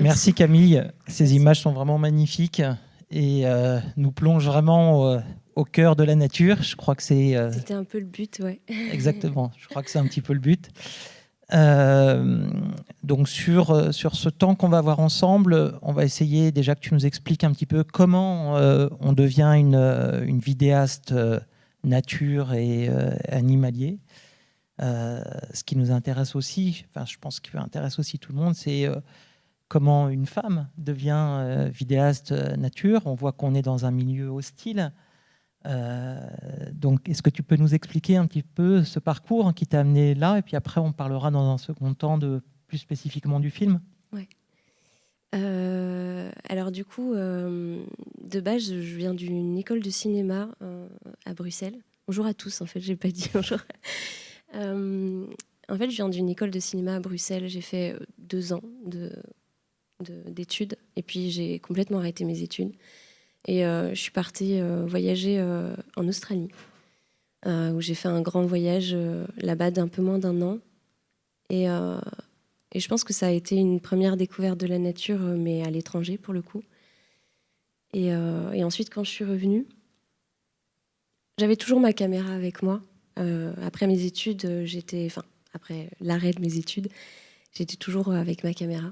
Merci Camille, ces images sont vraiment magnifiques et nous plongent vraiment au cœur de la nature. Je crois que c'est C'était un peu le but, ouais. exactement, je crois que c'est un petit peu le but. Euh, donc sur ce temps qu'on va avoir ensemble, on va essayer déjà que tu nous expliques un petit peu comment on devient une vidéaste nature et animalier. Ce qui nous intéresse aussi, enfin je pense qu'il intéresse aussi tout le monde, c'est comment une femme devient vidéaste nature. On voit qu'on est dans un milieu hostile. Donc, est-ce que tu peux nous expliquer un petit peu ce parcours qui t'a amené là? Et puis après, on parlera dans un second temps plus spécifiquement du film. Ouais. Alors du coup, de base, je viens d'une école de cinéma à Bruxelles. Bonjour à tous, en fait, j'ai pas dit bonjour. En fait, je viens d'une école de cinéma à Bruxelles. J'ai fait 2 ans d'études et puis j'ai complètement arrêté mes études. Et je suis partie voyager en Australie, où j'ai fait un grand voyage là-bas d'un peu moins d'1 an. Et, et je pense que ça a été une première découverte de la nature, mais à l'étranger pour le coup. Et ensuite, quand je suis revenue, j'avais toujours ma caméra avec moi. Après mes études, après l'arrêt de mes études, j'étais toujours avec ma caméra.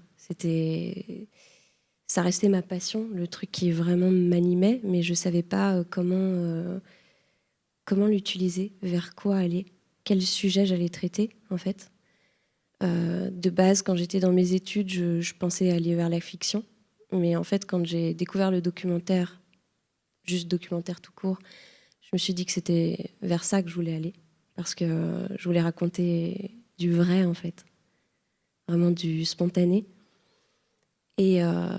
Ça restait ma passion, le truc qui vraiment m'animait, mais je savais pas comment l'utiliser, vers quoi aller, quel sujet j'allais traiter en fait. De base, quand j'étais dans mes études, je pensais aller vers la fiction, mais en fait, quand j'ai découvert le documentaire, juste documentaire tout court, je me suis dit que c'était vers ça que je voulais aller, parce que je voulais raconter du vrai en fait, vraiment du spontané. Et, euh,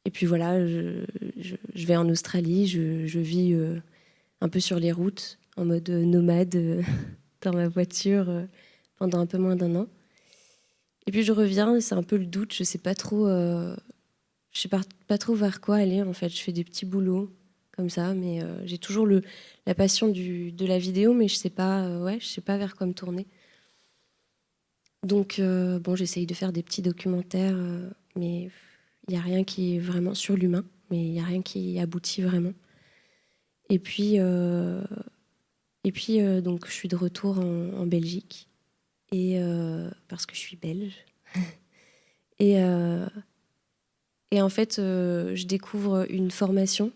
et puis voilà, je vais en Australie, je vis un peu sur les routes, en mode nomade, dans ma voiture, pendant un peu moins d'1 an. Et puis je reviens, et c'est un peu le doute, je sais pas trop, je sais pas trop vers quoi aller en fait. Je fais des petits boulots comme ça, mais j'ai toujours la passion de la vidéo, mais je sais pas, je sais pas vers quoi me tourner. Donc bon, j'essaye de faire des petits documentaires, mais il y a rien qui est vraiment sur l'humain, mais il y a rien qui aboutit vraiment. Et puis donc je suis de retour en Belgique, et parce que je suis belge. Et, et en fait, je découvre une formation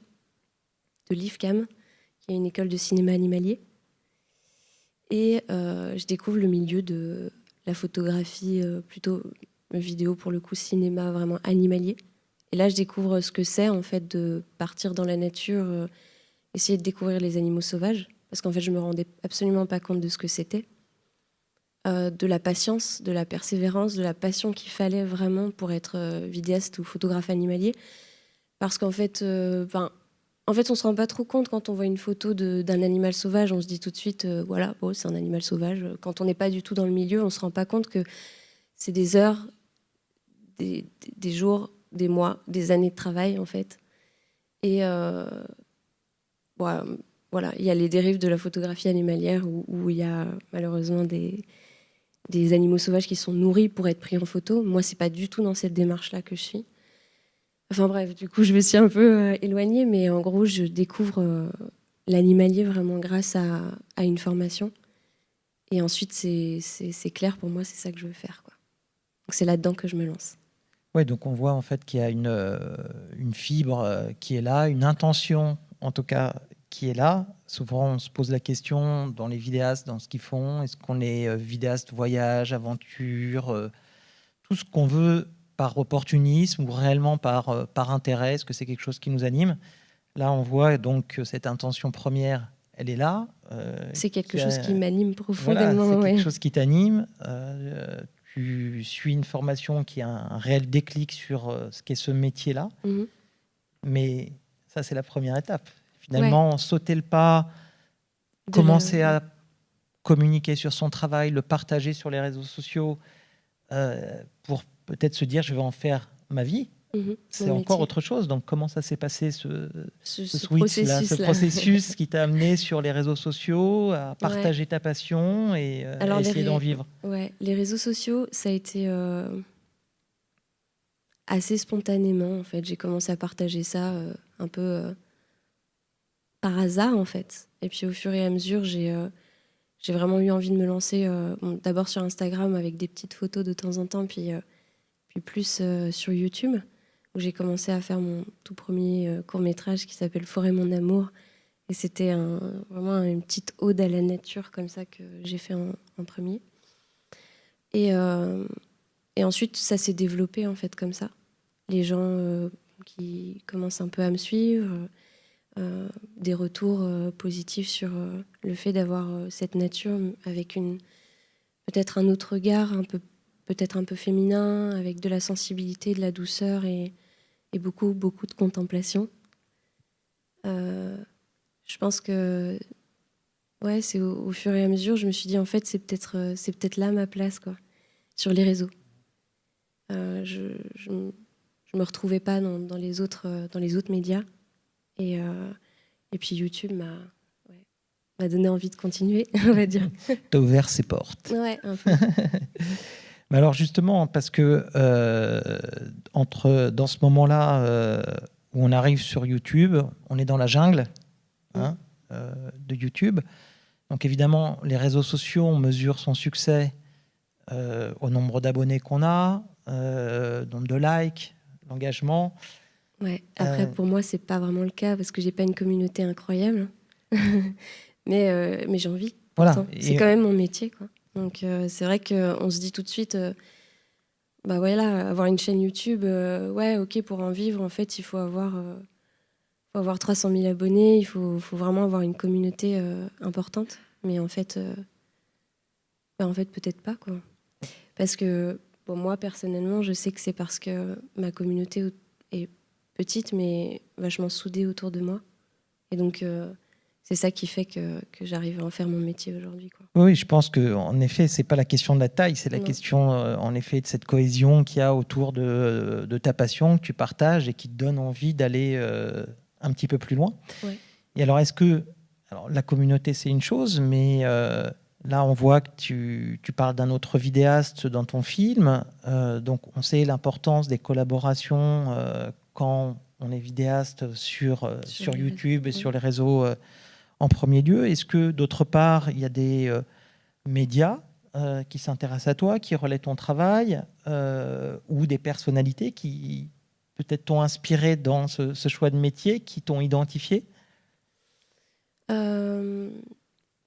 de l'IFCAM, qui est une école de cinéma animalier. Et je découvre le milieu de la photographie, plutôt vidéo pour le coup, cinéma vraiment animalier. Et là, je découvre ce que c'est en fait de partir dans la nature, essayer de découvrir les animaux sauvages, parce qu'en fait, je me rendais absolument pas compte de ce que c'était. De la patience, de la persévérance, de la passion qu'il fallait vraiment pour être vidéaste ou photographe animalier. Parce qu'en fait, on se rend pas trop compte quand on voit une photo d'un animal sauvage, on se dit tout de suite, voilà, bon, c'est un animal sauvage. Quand on n'est pas du tout dans le milieu, on se rend pas compte que c'est des heures, des jours, des mois, des années de travail en fait. Et voilà, il y a les dérives de la photographie animalière où il y a malheureusement des animaux sauvages qui sont nourris pour être pris en photo. Moi, c'est pas du tout dans cette démarche-là que je suis. Enfin bref, du coup, je me suis un peu éloignée, mais en gros, je découvre l'animalier vraiment grâce à une formation. Et ensuite, c'est clair pour moi, c'est ça que je veux faire, quoi. Donc c'est là-dedans que je me lance. Ouais, donc on voit en fait qu'il y a une fibre qui est là, une intention en tout cas qui est là. Souvent, on se pose la question dans les vidéastes, dans ce qu'ils font, est-ce qu'on est vidéaste voyage, aventure, tout ce qu'on veut par opportunisme ou réellement par intérêt, est-ce que c'est quelque chose qui nous anime? Là, on voit donc que cette intention première, elle est là. C'est quelque chose qui m'anime Voilà, c'est profondément, quelque ouais. chose qui t'anime. Tu suis une formation qui a un réel déclic sur ce qu'est ce métier-là. Mhm. Mais ça, c'est la première étape. Ouais, Finalement, sauter le pas, commencer à communiquer sur son travail, le partager sur les réseaux sociaux, pour peut-être se dire, je vais en faire ma vie. mon C'est encore métier. autre chose. Donc, comment ça s'est passé ce Ce switch-là, ce processus-là. processus qui t'a amené sur les réseaux sociaux à Ouais. partager ta passion et Alors essayer d'en vivre? les réseaux sociaux, ça a été assez spontanément, en fait. J'ai commencé à partager ça un peu par hasard, en fait. Et puis au fur et à mesure, j'ai vraiment eu envie de me lancer d'abord sur Instagram avec des petites photos de temps en temps, puis plus sur YouTube, où j'ai commencé à faire mon tout premier court-métrage qui s'appelle Forêt mon amour. Et c'était vraiment une petite ode à la nature comme ça que j'ai fait en premier. Et ensuite, ça s'est développé en fait comme ça. Les gens qui commencent un peu à me suivre, des retours positifs sur le fait d'avoir cette nature avec peut-être un autre regard, peut-être un peu féminin, avec de la sensibilité, de la douceur et beaucoup, beaucoup de contemplation. Je pense que ouais, c'est au fur et à mesure, je me suis dit en fait, c'est peut-être là ma place, quoi, sur les réseaux. Je me retrouvais pas dans les autres médias. Et puis YouTube m'a donné envie de continuer, on va dire. T'as ouvert ses portes. Ouais, un peu. Mais alors justement, parce que dans ce moment-là où on arrive sur YouTube, on est dans la jungle de YouTube. Donc évidemment, les réseaux sociaux, on mesure son succès au nombre d'abonnés qu'on a, nombre de likes, l'engagement. Ouais. Après, pour moi, c'est pas vraiment le cas parce que j'ai pas une communauté incroyable. mais j'en vis. Voilà. C'est quand même mon métier, quoi. Donc c'est vrai qu'on se dit tout de suite, bah voilà, avoir une chaîne YouTube, ouais, ok, pour en vivre, en fait, il faut avoir 300 000 abonnés, il faut vraiment avoir une communauté importante. Mais en fait, peut-être pas, quoi. Parce que bon, moi, personnellement, je sais que c'est parce que ma communauté est petite, mais vachement soudée autour de moi. Et donc, c'est ça qui fait que j'arrive à en faire mon métier aujourd'hui, quoi. Oui, je pense qu'en effet, ce n'est pas la question de la taille, c'est la question, en effet, de cette cohésion qu'il y a autour de ta passion que tu partages et qui te donne envie d'aller un petit peu plus loin. Ouais. Et alors, alors, la communauté, c'est une chose, mais là, on voit que tu parles d'un autre vidéaste dans ton film. Donc, on sait l'importance des collaborations quand on est vidéaste sur YouTube et sur les réseaux en premier lieu. Est-ce que, d'autre part, il y a des médias qui s'intéressent à toi, qui relaient ton travail, ou des personnalités qui peut-être t'ont inspiré dans ce choix de métier, qui t'ont identifié?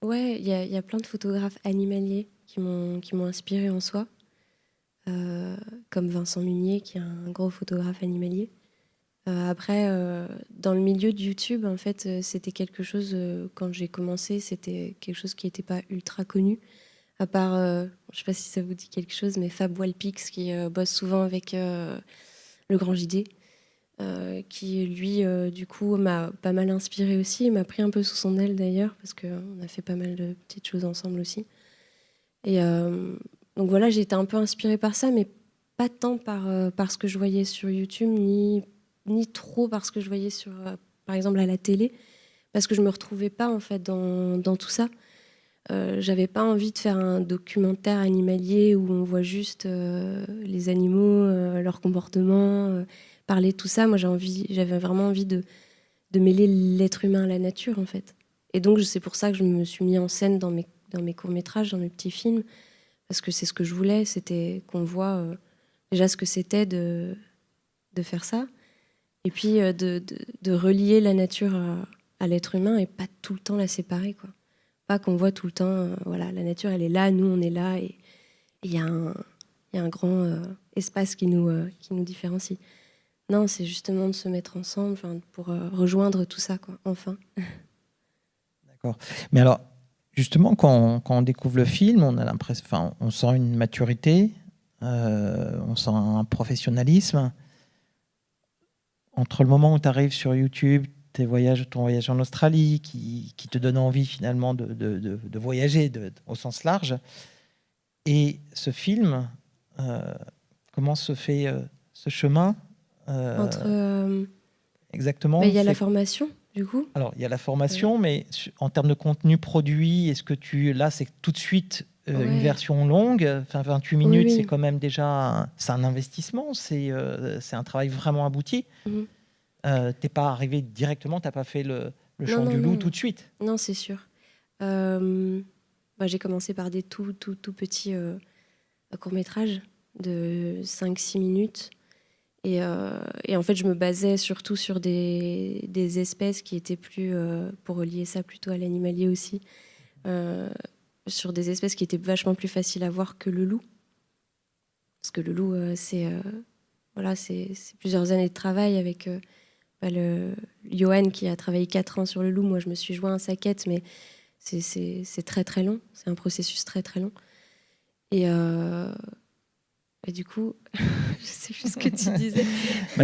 Ouais, il y a plein de photographes animaliers qui m'ont inspiré en soi, comme Vincent Munier, qui est un gros photographe animalier. Après, dans le milieu de YouTube, en fait, c'était quelque chose, quand j'ai commencé, c'était quelque chose qui n'était pas ultra connu, à part, je ne sais pas si ça vous dit quelque chose, mais Fab Wallpix, qui bosse souvent avec le Grand JD, qui, lui, du coup, m'a pas mal inspiré aussi. Il m'a pris un peu sous son aile, d'ailleurs, parce qu'on a fait pas mal de petites choses ensemble aussi. Et donc voilà, j'ai été un peu inspirée par ça, mais pas tant par ce que je voyais sur YouTube, ni trop par ce que je voyais par exemple, à la télé, parce que je me retrouvais pas, en fait, dans tout ça. J'avais pas envie de faire un documentaire animalier où on voit juste les animaux, leur comportement, parler de tout ça. Moi, j'avais vraiment envie de mêler l'être humain à la nature, en fait. Et donc, c'est pour ça que je me suis mis en scène dans mes courts-métrages, dans mes petits films, parce que c'est ce que je voulais, c'était qu'on voit déjà ce que c'était de faire ça, et puis de relier la nature à l'être humain et pas tout le temps la séparer, quoi. Pas qu'on voit tout le temps, voilà, la nature, elle est là, nous, on est là, et il y a un grand espace qui nous différencie. Non, c'est justement de se mettre ensemble pour rejoindre tout ça, quoi, enfin. D'accord. Mais alors, justement, quand on découvre le film, on a l'impression, enfin, on sent une maturité, on sent un professionnalisme. Entre le moment où tu arrives sur YouTube, ton voyage en Australie, qui te donne envie finalement de voyager au sens large, et ce film, comment se fait ce chemin exactement? Il y a la formation, du coup. Alors, il y a la formation, mais en termes de contenu produit, est-ce que là, c'est tout de suite une version longue, enfin 28 Oui, minutes, oui. c'est quand même déjà c'est un investissement, c'est un travail vraiment abouti. T'es pas arrivé directement, t'as pas fait le chant du loup tout de suite. Non, c'est sûr. J'ai commencé par des tout petits courts-métrages de 5-6 minutes. Et en fait, je me basais surtout sur des espèces qui étaient plus, pour relier ça plutôt à l'animalier aussi, sur des espèces qui étaient vachement plus faciles à voir que le loup. Parce que le loup, c'est plusieurs années de travail avec Johan qui a travaillé 4 ans sur le loup. Moi, je me suis joint à sa quête, mais c'est très très long. C'est un processus très très long. Et du coup, je sais plus ce que tu disais.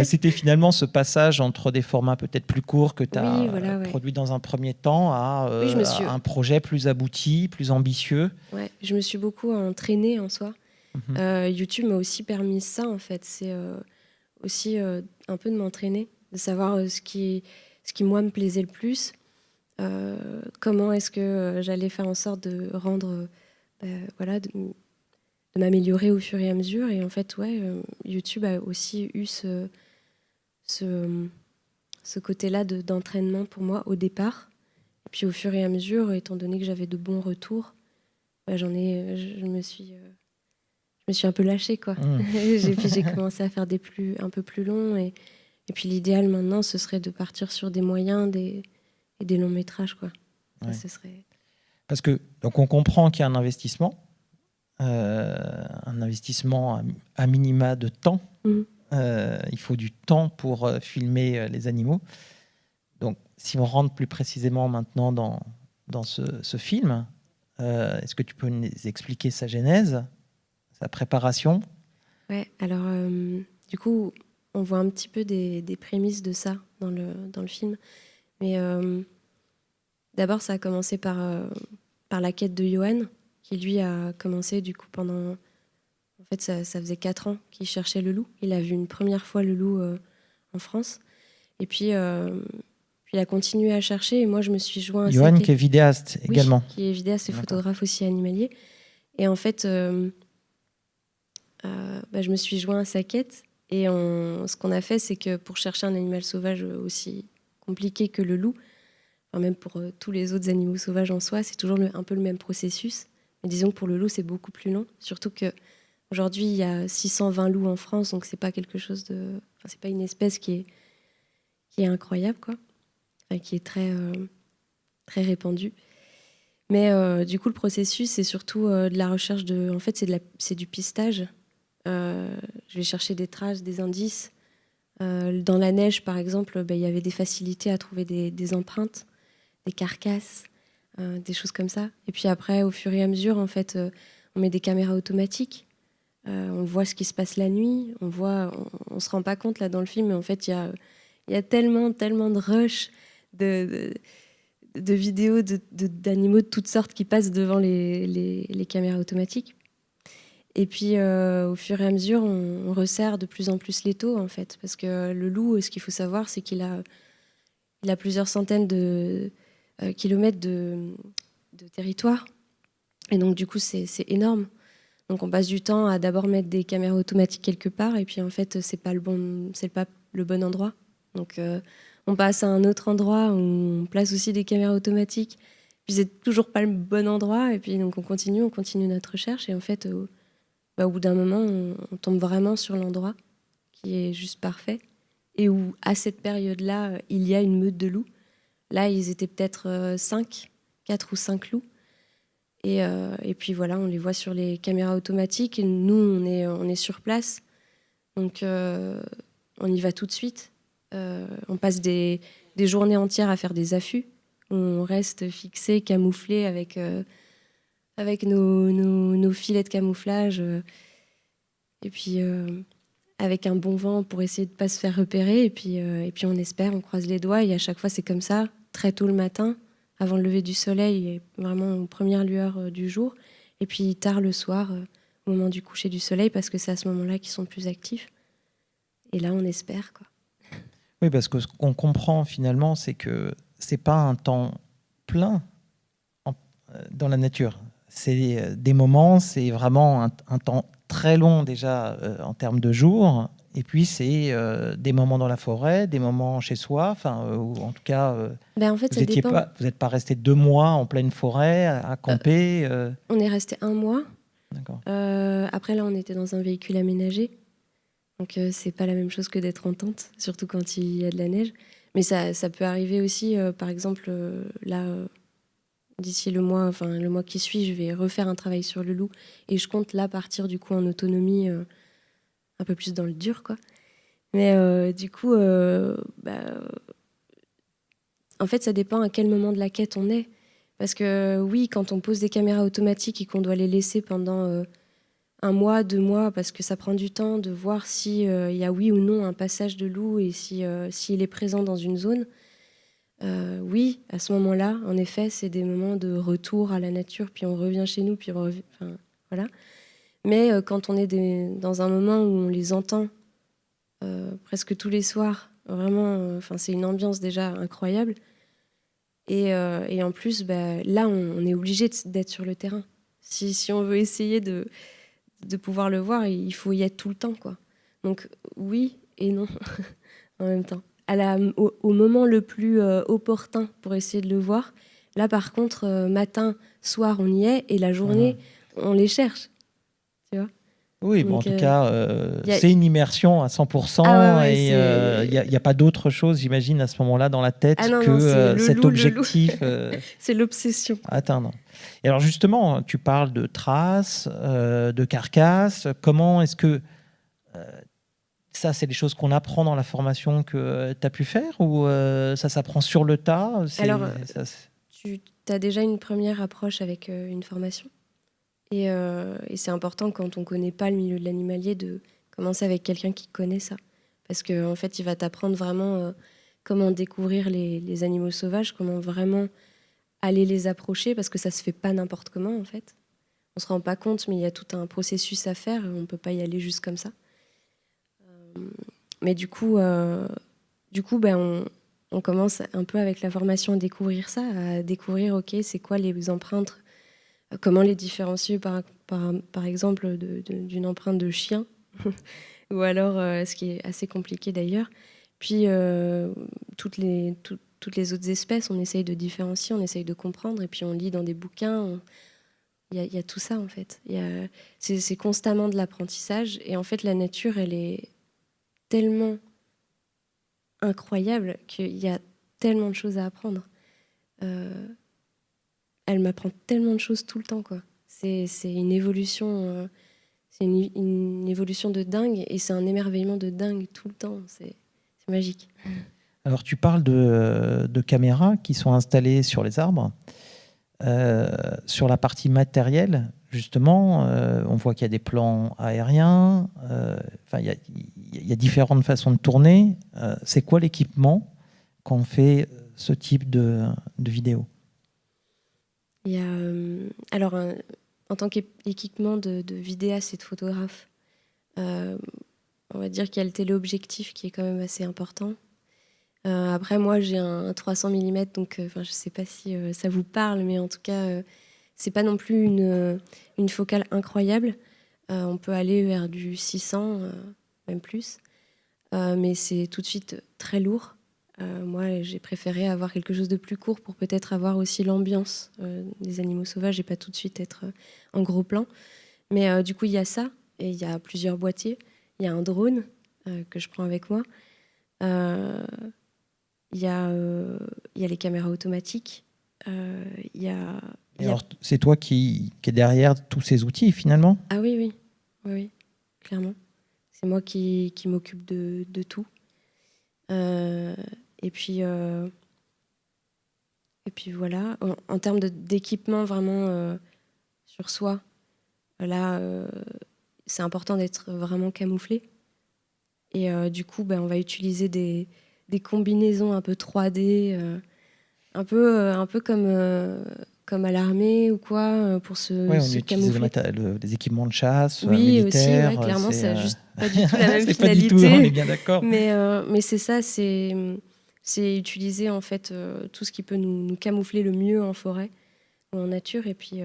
C'était finalement ce passage entre des formats peut-être plus courts que tu as produit dans un premier temps à un projet plus abouti, plus ambitieux. Ouais, je me suis beaucoup entraînée en soi. YouTube m'a aussi permis ça, en fait. C'est aussi un peu de m'entraîner, de savoir ce qui, moi, me plaisait le plus. Comment est-ce que j'allais faire en sorte de rendre... de m'améliorer au fur et à mesure. Et en fait, YouTube a aussi eu ce côté-là d'entraînement pour moi au départ. Et puis au fur et à mesure, étant donné que j'avais de bons retours, je me suis un peu lâchée, quoi. Puis j'ai commencé à faire un peu plus longs. Et puis l'idéal maintenant, ce serait de partir sur des moyens et des longs métrages, quoi. Ça, ce serait... Parce que donc on comprend qu'il y a un investissement à minima de temps. Il faut du temps pour filmer les animaux. Donc, si on rentre plus précisément maintenant dans ce film, est-ce que tu peux nous expliquer sa genèse, sa préparation? Ouais, alors du coup, on voit un petit peu des prémices de ça dans le film. Mais d'abord, ça a commencé par la quête de Johan, qui lui a commencé du coup pendant... En fait, ça faisait 4 ans qu'il cherchait le loup. Il a vu une première fois le loup en France. Et puis il a continué à chercher. Et moi, je me suis joint à Johan, qui est vidéaste également. Qui est vidéaste et photographe aussi animalier. Et en fait, je me suis joint à sa quête. Et ce qu'on a fait, c'est que pour chercher un animal sauvage aussi compliqué que le loup, enfin même pour tous les autres animaux sauvages en soi, c'est toujours un peu le même processus. Mais disons que pour le loup, c'est beaucoup plus long. Surtout qu'aujourd'hui, il y a 620 loups en France, donc c'est pas quelque chose de... Enfin, c'est pas une espèce qui est incroyable, quoi. Enfin, qui est très, très répandue. Mais du coup, le processus, c'est surtout de la recherche de... En fait, c'est du pistage. Je vais chercher des traces, des indices. Dans la neige, par exemple, il y avait des facilités à trouver des empreintes, des carcasses, des choses comme ça. Et puis après, au fur et à mesure, en fait, on met des caméras automatiques. On voit ce qui se passe la nuit. On se rend pas compte là dans le film, mais en fait, il y a tellement de rush, de vidéos d'animaux de toutes sortes qui passent devant les caméras automatiques. Et puis, au fur et à mesure, on resserre de plus en plus l'étau, en fait. Parce que le loup, ce qu'il faut savoir, c'est qu'il a plusieurs centaines de kilomètres de territoire. Et donc, du coup, c'est énorme. Donc, on passe du temps à d'abord mettre des caméras automatiques quelque part. Et puis, en fait, c'est pas le bon endroit. Donc, on passe à un autre endroit où on place aussi des caméras automatiques. Puis, c'est toujours pas le bon endroit. Et puis, donc, on continue notre recherche. Et en fait... au bout d'un moment, on tombe vraiment sur l'endroit qui est juste parfait et où, à cette période-là, il y a une meute de loups. Là, ils étaient peut-être 4 ou 5 loups. Et puis voilà, on les voit sur les caméras automatiques. Et nous, on est sur place. Donc, on y va tout de suite. On passe des journées entières à faire des affûts. On reste fixé, camouflé avec nos filets de camouflage et puis avec un bon vent pour essayer de ne pas se faire repérer et puis on espère, on croise les doigts et à chaque fois c'est comme ça, très tôt le matin, avant le lever du soleil et vraiment aux premières lueurs du jour et puis tard le soir au moment du coucher du soleil parce que c'est à ce moment-là qu'ils sont plus actifs et là on espère, quoi. Oui, parce que ce qu'on comprend finalement, c'est que c'est pas un temps plein dans la nature. c'est des moments, c'est vraiment un temps très long déjà en termes de jours. Et puis, c'est des moments dans la forêt, des moments chez soi. Enfin, ou en tout cas, Ben, en fait, ça vous dépend. n'êtes pas resté 2 mois en pleine forêt à camper. On est resté 1 mois. D'accord. Après, là, on était dans un véhicule aménagé. Donc, c'est pas la même chose que d'être en tente, surtout quand il y a de la neige. Mais ça peut arriver aussi, par exemple, là, d'ici le mois qui suit, je vais refaire un travail sur le loup. Et je compte là partir du coup en autonomie, un peu plus dans le dur, quoi. Mais du coup, en fait, ça dépend à quel moment de la quête on est. Parce que oui, quand on pose des caméras automatiques et qu'on doit les laisser pendant 1 mois, 2 mois, parce que ça prend du temps de voir s'il y a oui ou non un passage de loup et s'il est présent dans une zone. Oui, à ce moment-là, en effet, c'est des moments de retour à la nature, puis on revient chez nous, puis enfin, voilà. Mais quand on est dans un moment où on les entend presque tous les soirs, vraiment, c'est une ambiance déjà incroyable. Et en plus, là, on est obligé d'être sur le terrain. Si on veut essayer de pouvoir le voir, il faut y être tout le temps, quoi. Donc oui et non en même temps. Au moment le plus opportun pour essayer de le voir, là par contre, matin, soir, on y est, et la journée, on les cherche. Tu vois. Oui, bon, en Donc, tout cas, y a... c'est une immersion à Ah 100% ouais, et il n'y a pas d'autre chose, j'imagine, à ce moment-là dans la Ah tête non, que non, c'est cet le loup. objectif C'est l'obsession. à atteindre. Et alors justement, tu parles de traces, de carcasses. Comment est-ce que ça, c'est des choses qu'on apprend dans la formation que tu as pu faire ou ça s'apprend sur le tas? Alors, tu as déjà une première approche avec une formation. Et c'est important quand on ne connaît pas le milieu de l'animalier de commencer avec quelqu'un qui connaît ça. Parce qu'en fait, il va t'apprendre vraiment comment découvrir les animaux sauvages, comment vraiment aller les approcher, parce que ça ne se fait pas n'importe comment, en fait. On ne se rend pas compte, mais il y a tout un processus à faire, et on ne peut pas y aller juste comme ça. Mais du coup, on commence un peu avec la formation à découvrir ça, à découvrir, ok, c'est quoi les empreintes, comment les différencier par exemple d'une empreinte de chien, ou alors, ce qui est assez compliqué d'ailleurs. Puis, toutes les autres espèces, on essaye de différencier, on essaye de comprendre, et puis on lit dans des bouquins. Il y a tout ça, en fait. C'est constamment de l'apprentissage. Et en fait, la nature, elle est tellement incroyable qu'il y a tellement de choses à apprendre. Elle m'apprend tellement de choses tout le temps, quoi. C'est une évolution, une évolution de dingue, et c'est un émerveillement de dingue tout le temps. C'est magique. Alors tu parles de caméras qui sont installées sur les arbres. Sur la partie matérielle, justement, on voit qu'il y a des plans aériens. Il y a différentes façons de tourner. C'est quoi l'équipement quand on fait ce type de vidéo? Il y a, alors, en tant qu'équipement de vidéaste et de photographe, on va dire qu'il y a le téléobjectif qui est quand même assez important. Après, moi, j'ai un 300 mm, donc je ne sais pas si ça vous parle, mais en tout cas, c'est pas non plus une focale incroyable. On peut aller vers du 600, même plus. Mais c'est tout de suite très lourd. Moi, j'ai préféré avoir quelque chose de plus court pour peut-être avoir aussi l'ambiance des animaux sauvages et pas tout de suite être en gros plan. Mais du coup, il y a ça, et il y a plusieurs boîtiers. Il y a un drone que je prends avec moi. Il y a les caméras automatiques. Alors, c'est toi qui est derrière tous ces outils, finalement? Ah oui, clairement. C'est moi qui m'occupe de tout. Et puis voilà. En termes d'équipement vraiment sur soi, là, c'est important d'être vraiment camouflé. Et du coup, on va utiliser des combinaisons un peu 3D, un peu comme à l'armée ou quoi, pour Oui, on se utilise camoufler. les équipements de chasse Oui, aussi, militaires. ouais, clairement, C'est ça n'a juste pas du tout la même c'est pas du tout, on finalité. est bien d'accord. Mais c'est ça, c'est utiliser en fait tout ce qui peut nous camoufler le mieux en forêt ou en nature, et puis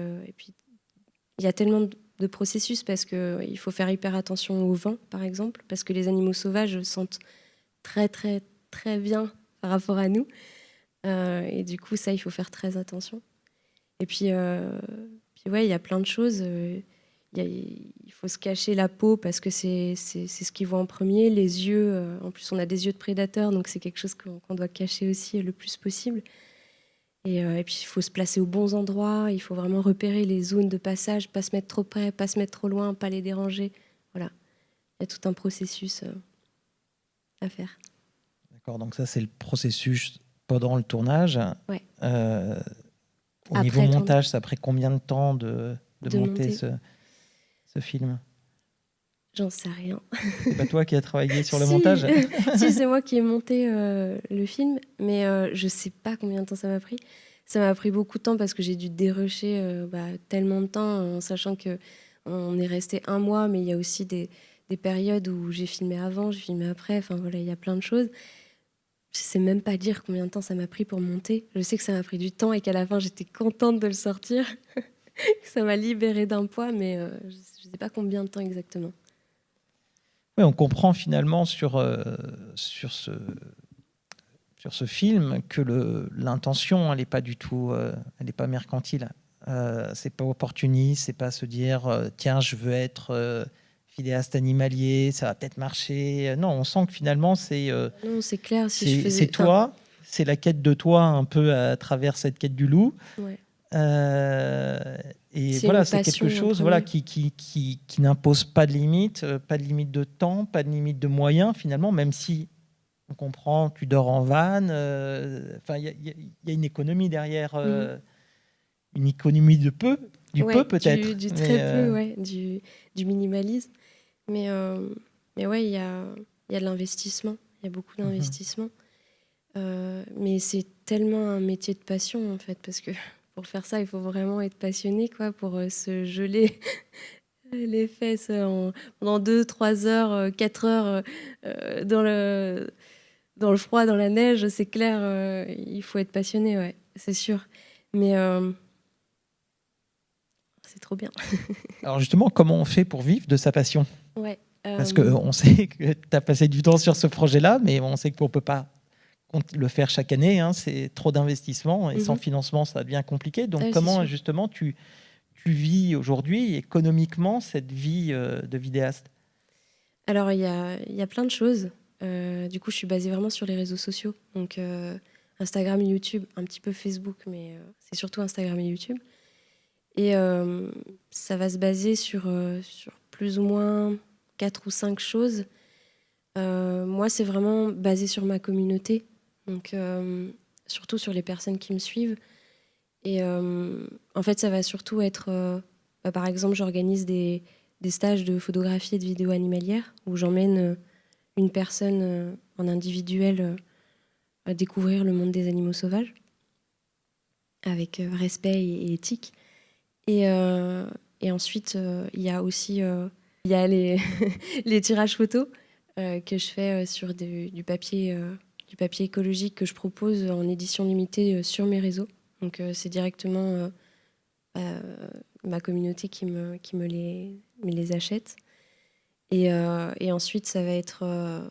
il y a tellement de processus parce qu'il faut faire hyper attention au vent, par exemple, parce que les animaux sauvages sentent très, très, très bien par rapport à nous. Et du coup, ça, il faut faire très attention. Et puis ouais, il y a plein de choses. Il faut se cacher la peau parce que c'est ce qu'ils voient en premier. Les yeux, en plus, on a des yeux de prédateurs, donc c'est quelque chose qu'on doit cacher aussi le plus possible. Et puis, il faut se placer aux bons endroits. Il faut vraiment repérer les zones de passage, pas se mettre trop près, pas se mettre trop loin, pas les déranger. Voilà, il y a tout un processus à faire. D'accord, donc ça, c'est le processus pendant le tournage. Ouais. Au Après niveau le tournage. montage, ça a pris combien de temps de monter monter. ce film? J'en sais rien. C'est pas toi qui as travaillé sur le Si, montage? si, c'est moi qui ai monté le film, mais je sais pas combien de temps ça m'a pris. Ça m'a pris beaucoup de temps parce que j'ai dû dérusher tellement de temps, en sachant que on est resté 1 mois, mais il y a aussi des périodes où j'ai filmé avant, j'ai filmé après. Enfin voilà, il y a plein de choses. Je sais même pas dire combien de temps ça m'a pris pour monter. Je sais que ça m'a pris du temps et qu'à la fin j'étais contente de le sortir. Ça m'a libérée d'un poids, mais je sais pas combien de temps exactement. Oui, on comprend finalement sur ce film que l'intention, elle n'est pas du tout, elle n'est pas mercantile. C'est pas opportuniste, c'est pas se dire tiens, je veux être vidéaste animalier, ça va peut-être marcher. Non, on sent que finalement Non, c'est clair. Si je faisais, c'est toi, c'est la quête de toi un peu à travers cette quête du loup. Ouais. Et C'est voilà, une c'est passion, quelque chose en voilà, premier. qui n'impose pas de limite, pas de limite de temps, pas de limite de moyens finalement, même si on comprend, tu dors en van. Enfin, il y a une économie derrière, une économie du peu Ouais, peut-être. du Mais très peu, ouais, du minimalisme. Mais, mais ouais, il y a de l'investissement. Il y a beaucoup d'investissement. Mais c'est tellement un métier de passion, en fait, parce que pour faire ça, il faut vraiment être passionné, quoi, pour se geler les fesses pendant 2, 3 heures, 4 heures dans le froid, dans la neige, c'est clair, il faut être passionné, ouais, c'est sûr. Mais c'est trop bien. alors justement, comment on fait pour vivre de sa passion? Ouais. Parce qu'on sait que tu as passé du temps sur ce projet-là, mais on sait qu'on ne peut pas le faire chaque année. Hein, c'est trop d'investissement et sans financement, ça devient compliqué. Donc, Ouais, c'est comment sûr. justement tu vis aujourd'hui économiquement cette vie de vidéaste? Alors, il y a plein de choses. Du coup, je suis basée vraiment sur les réseaux sociaux. Donc, Instagram, YouTube, un petit peu Facebook, mais c'est surtout Instagram et YouTube. Et ça va se baser sur plus ou moins 4 ou 5 choses. Moi, c'est vraiment basé sur ma communauté. Donc, surtout sur les personnes qui me suivent. Et en fait, ça va surtout être... par exemple, j'organise des stages de photographie et de vidéo animalière où j'emmène une personne en individuel à découvrir le monde des animaux sauvages avec respect et éthique. Et ensuite, il y a aussi il y a les tirages photos que je fais sur du papier écologique que je propose en édition limitée sur mes réseaux. Donc c'est directement euh, ma communauté qui me les achète. Et ensuite, ça va être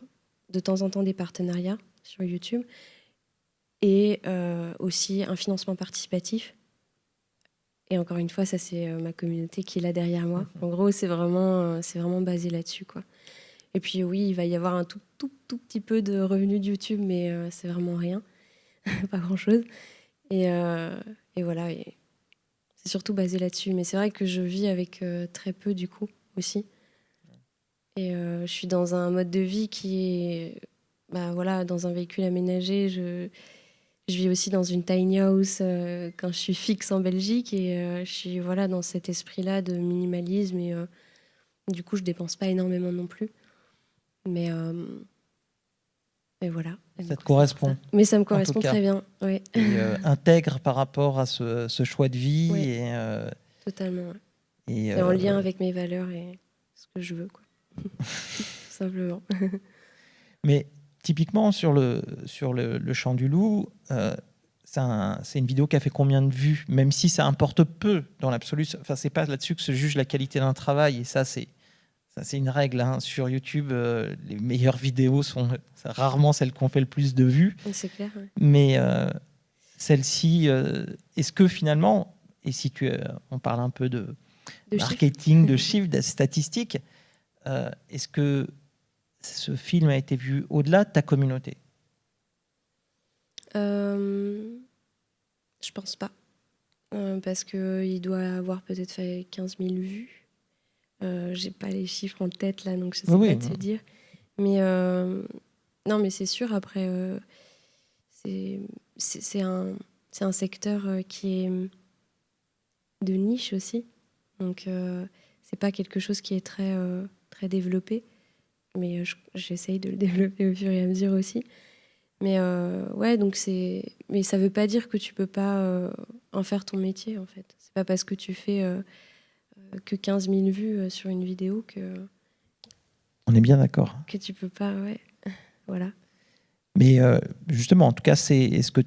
de temps en temps des partenariats sur YouTube et aussi un financement participatif. Et encore une fois, ça, c'est ma communauté qui est là derrière moi. En gros, c'est vraiment basé là-dessus, quoi. Et puis oui, il va y avoir un tout petit peu de revenus de YouTube, mais c'est vraiment rien, pas grand-chose. Et, et voilà, et c'est surtout basé là-dessus. Mais c'est vrai que je vis avec très peu, du coup, aussi. Et je suis dans un mode de vie qui est, voilà, dans un véhicule aménagé. Je vis aussi dans une tiny house quand je suis fixe en Belgique et je suis voilà, dans cet esprit-là de minimalisme et du coup, je dépense pas énormément non plus. Mais voilà. Et Ça du te coup, c'est pour ça. correspond, Mais ça me en tout correspond cas. très bien, oui. Et intègre par rapport à ce choix de vie. Ouais, Et, totalement. Ouais. et, C'est en lien avec mes valeurs et ce que je veux, quoi. Tout simplement. Mais typiquement, sur le chant du loup, c'est une vidéo qui a fait combien de vues, même si ça importe peu dans l'absolu. Enfin, c'est pas là-dessus que se juge la qualité d'un travail. Et ça, c'est une règle. Hein. Sur YouTube, les meilleures vidéos sont rarement celles qui ont fait le plus de vues. C'est clair. Ouais. Mais celle-ci, est-ce que finalement, et si on parle un peu de marketing, de chiffres, de statistiques, est-ce que ce film a été vu au-delà de ta communauté ? Je pense pas. Parce qu'il doit avoir peut-être fait 15 000 vues. J'ai pas les chiffres en tête là, donc je sais pas te dire. Mais non, mais c'est sûr, après, c'est un secteur qui est de niche aussi. Donc c'est pas quelque chose qui est très, très développé. Mais j'essaye de le développer au fur et à mesure aussi. Mais ouais, donc mais ça veut pas dire que tu peux pas en faire ton métier, en fait. C'est pas parce que tu fais que 15 000 vues sur une vidéo que... On est bien d'accord. Que tu peux pas, ouais. Voilà. Mais justement, en tout cas, est-ce que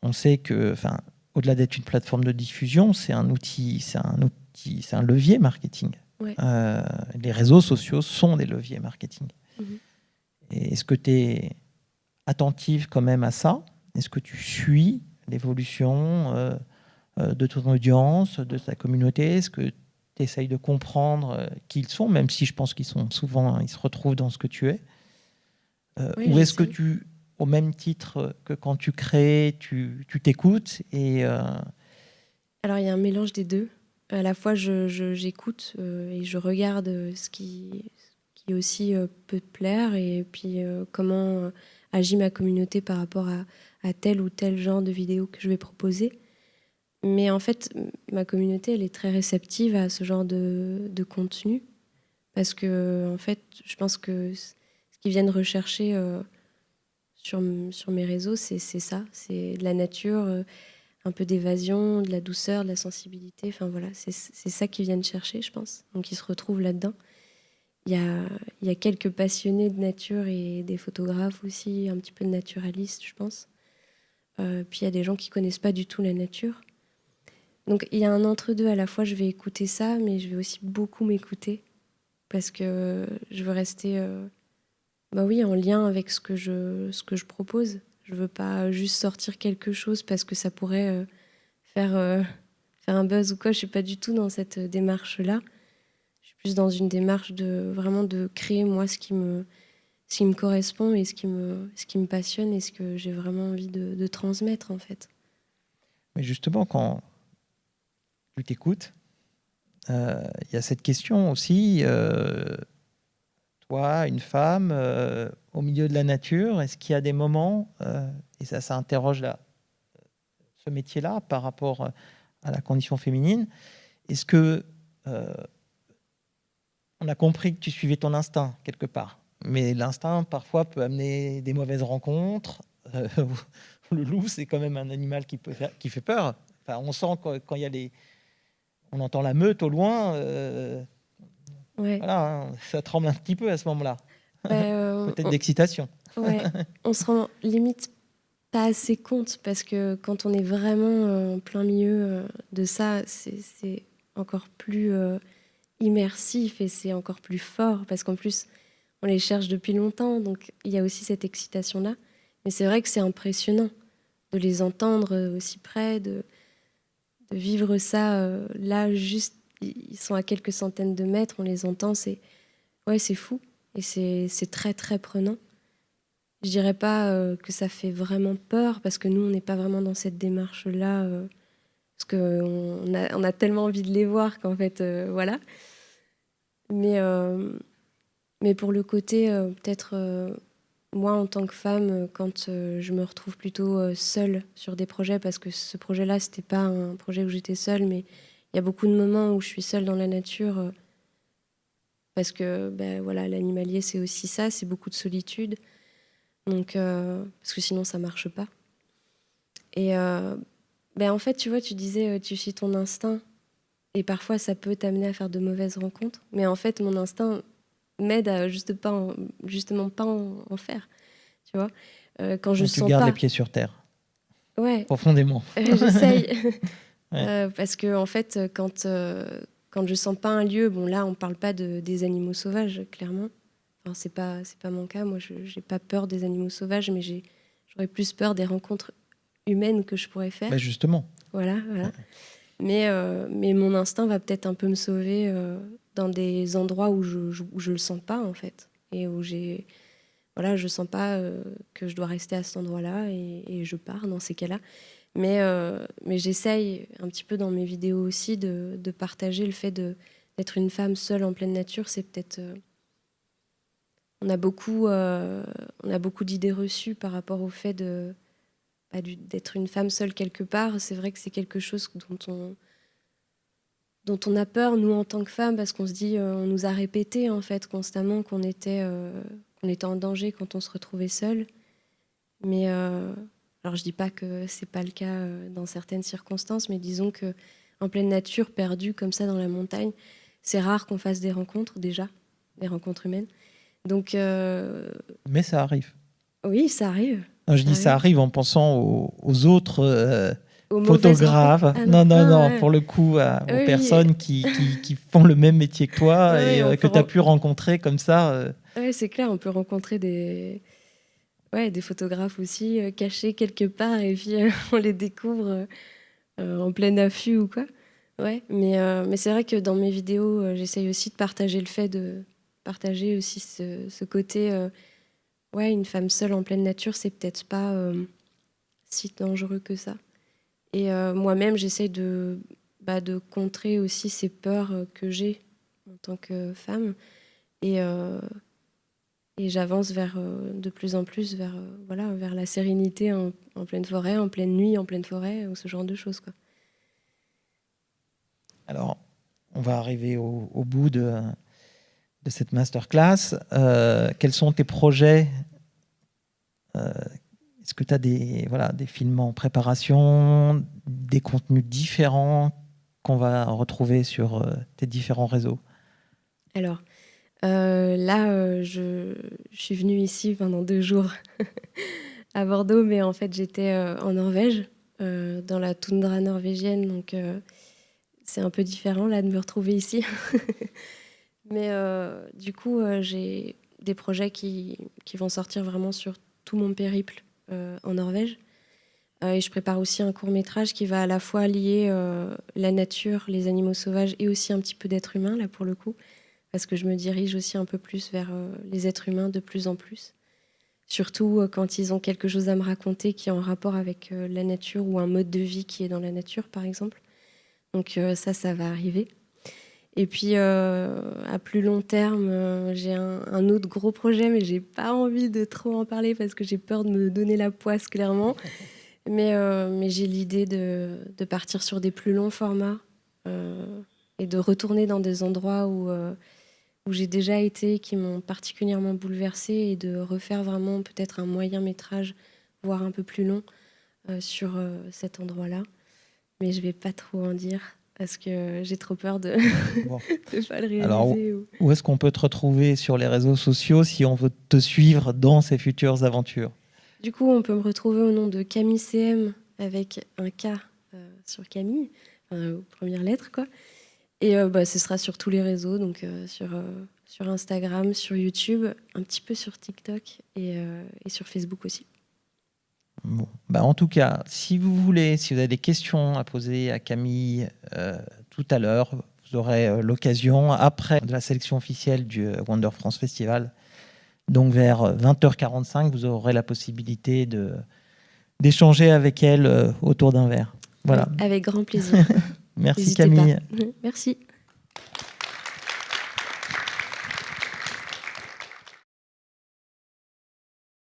on sait que, au-delà d'être une plateforme de diffusion, c'est un levier marketing. Ouais. Les réseaux sociaux sont des leviers marketing. Mm-hmm. Et est-ce que tu es attentive quand même à ça ? Est-ce que tu suis l'évolution de ton audience, de ta communauté ? Est-ce que tu essayes de comprendre qui ils sont, même si je pense qu'ils sont souvent, ils se retrouvent dans ce que tu es ? Oui, ou est-ce que au même titre que quand tu crées, tu t'écoutes Alors, il y a un mélange des deux. À la fois, j'écoute et je regarde ce qui aussi peut te plaire et puis comment agit ma communauté par rapport à tel ou tel genre de vidéo que je vais proposer. Mais en fait, ma communauté, elle est très réceptive à ce genre de contenu parce que, en fait, je pense que ce qu'ils viennent rechercher sur mes réseaux, c'est ça. C'est de la nature, un peu d'évasion, de la douceur, de la sensibilité. Enfin voilà, c'est ça qu'ils viennent chercher, je pense. Donc ils se retrouvent là-dedans. Il y a quelques passionnés de nature et des photographes aussi, un petit peu de naturalistes, je pense. Puis il y a des gens qui connaissent pas du tout la nature. Donc il y a un entre-deux. À la fois, je vais écouter ça, mais je vais aussi beaucoup m'écouter parce que je veux rester en lien avec ce que je propose. Je veux pas juste sortir quelque chose parce que ça pourrait faire un buzz ou quoi. Je suis pas du tout dans cette démarche-là. Je suis plus dans une démarche vraiment de créer moi ce qui me correspond et ce qui me passionne et ce que j'ai vraiment envie de transmettre en fait. Mais justement, quand tu t'écoutes, il y a cette question aussi, toi, une femme, au milieu de la nature, est-ce qu'il y a des moments, et ça interroge ce métier-là par rapport à la condition féminine, est-ce que on a compris que tu suivais ton instinct quelque part, mais l'instinct parfois peut amener des mauvaises rencontres. Le loup, c'est quand même un animal qui fait peur. Enfin, on sent quand il y a on entend la meute au loin. Ouais. Voilà, hein, ça tremble un petit peu à ce moment-là. Peut-être d'excitation. Ouais, on se rend limite pas assez compte parce que quand on est vraiment en plein milieu de ça, c'est encore plus immersif et c'est encore plus fort parce qu'en plus on les cherche depuis longtemps, donc il y a aussi cette excitation-là. Mais c'est vrai que c'est impressionnant de les entendre aussi près, de vivre ça là, juste, ils sont à quelques centaines de mètres, on les entend, c'est fou et c'est très très prenant. Je dirais pas que ça fait vraiment peur parce que nous, on n'est pas vraiment dans cette démarche-là parce qu'on a tellement envie de les voir qu'en fait, voilà. Mais pour le côté, peut-être, moi, en tant que femme, quand je me retrouve plutôt seule sur des projets, parce que ce projet-là, c'était pas un projet où j'étais seule, mais il y a beaucoup de moments où je suis seule dans la nature parce que voilà, l'animalier, c'est aussi ça, c'est beaucoup de solitude. Donc, parce que sinon, ça marche pas. Et en fait, tu vois, tu disais, tu suis ton instinct. Et parfois, ça peut t'amener à faire de mauvaises rencontres. Mais en fait, mon instinct m'aide à justement pas en faire. Tu vois, quand je tu sens gardes pas. les pieds sur terre. Ouais, profondément. j'essaye. Ouais. Parce que, en fait, quand je sens pas un lieu, bon, là, on parle pas des animaux sauvages, clairement. Enfin, c'est pas mon cas. Moi, j'ai pas peur des animaux sauvages, mais j'aurais plus peur des rencontres humaines que je pourrais faire. Bah justement. Voilà. Mais mon instinct va peut-être un peu me sauver dans des endroits où je le sens pas, en fait. Et où je sens pas que je dois rester à cet endroit-là et je pars dans ces cas-là. Mais j'essaye un petit peu dans mes vidéos aussi de partager le fait d'être une femme seule en pleine nature. C'est peut-être... on a beaucoup d'idées reçues par rapport au fait d'être une femme seule quelque part. C'est vrai que c'est quelque chose dont on a peur, nous, en tant que femmes, parce qu'on se dit, on nous a répété, en fait, constamment qu'on était en danger quand on se retrouvait seule. Mais alors, je dis pas que c'est pas le cas dans certaines circonstances, mais disons que en pleine nature, perdue comme ça dans la montagne, c'est rare qu'on fasse des rencontres déjà, des rencontres humaines. Donc, Mais ça arrive. oui, ça arrive. Non, je dis ça arrive en pensant aux autres Aux photographes. Ah Non, ouais. pour le coup, aux Oui. personnes qui font le même métier que toi Ouais, et que tu as pu rencontrer comme ça. Oui, c'est clair, on peut rencontrer des photographes aussi cachés quelque part et puis on les découvre en plein affût ou quoi. Ouais, mais c'est vrai que dans mes vidéos, j'essaye aussi de partager partager aussi ce côté, une femme seule en pleine nature, c'est peut-être pas si dangereux que ça. Et moi-même, j'essaye de contrer aussi ces peurs que j'ai en tant que femme. Et j'avance de plus en plus vers la sérénité en pleine forêt, en pleine nuit, en pleine forêt, ou ce genre de choses, quoi. Alors, on va arriver au bout de cette masterclass. Quels sont tes projets? Est-ce que tu as des films en préparation, des contenus différents qu'on va retrouver sur tes différents réseaux? Alors, là, je suis venue ici pendant 2 jours à Bordeaux, mais en fait, j'étais en Norvège, dans la toundra norvégienne, donc c'est un peu différent là de me retrouver ici. Mais du coup, j'ai des projets qui vont sortir vraiment sur tout mon périple en Norvège. Et je prépare aussi un court-métrage qui va à la fois lier la nature, les animaux sauvages et aussi un petit peu d'êtres humains, là pour le coup, parce que je me dirige aussi un peu plus vers les êtres humains de plus en plus. Surtout quand ils ont quelque chose à me raconter qui est en rapport avec la nature ou un mode de vie qui est dans la nature, par exemple. Donc ça va arriver. Et puis, à plus long terme, j'ai un autre gros projet, mais j'ai pas envie de trop en parler parce que j'ai peur de me donner la poisse, clairement. Mais j'ai l'idée de partir sur des plus longs formats et de retourner dans des endroits où j'ai déjà été, qui m'ont particulièrement bouleversée, et de refaire vraiment peut-être un moyen métrage, voire un peu plus long, sur cet endroit-là. Mais je vais pas trop en dire parce que j'ai trop peur de Bon. de pas le réaliser. Alors, où est-ce qu'on peut te retrouver sur les réseaux sociaux si on veut te suivre dans ces futures aventures? Du coup, on peut me retrouver au nom de Camille CM avec un K sur Camille, aux premières lettres, quoi. Et ce sera sur tous les réseaux, donc sur Instagram, sur YouTube, un petit peu sur TikTok et sur Facebook aussi. Bon. En tout cas, si vous avez des questions à poser à Camille tout à l'heure, vous aurez l'occasion, après de la sélection officielle du Wonder France Festival, donc vers 20h45, vous aurez la possibilité d'échanger avec elle autour d'un verre. Voilà. Avec grand plaisir. Merci N'hésitez Camille. pas. Merci.